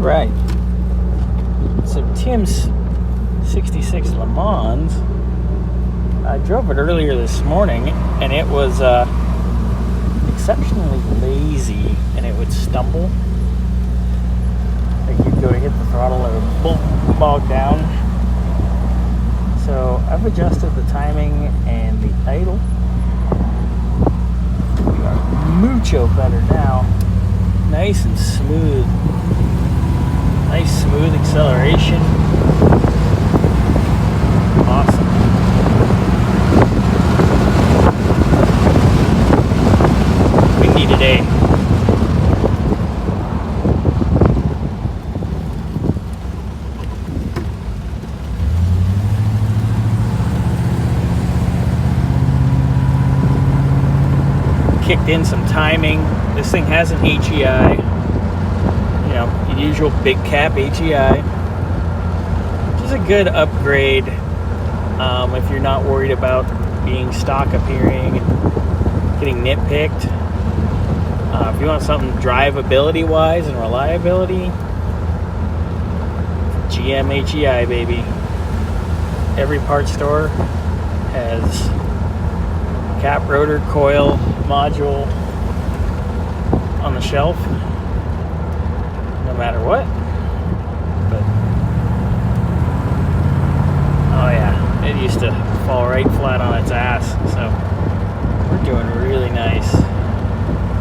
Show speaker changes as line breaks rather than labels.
Right. So Tim's 66 Le Mans, I drove it earlier this morning, and it was exceptionally lazy, and it would stumble. Like you'd go to hit the throttle, and it would bog down. So I've adjusted the timing and the idle. We are mucho better now. Nice and smooth. Nice smooth acceleration. Awesome. Windy today. Kicked in some timing. This thing has an HEI. You know, your usual big cap HEI, which is a good upgrade if you're not worried about being stock appearing and getting nitpicked. If you want something drivability wise and reliability, GM HEI, baby. Every parts store has cap, rotor, coil, module on the shelf, no matter what.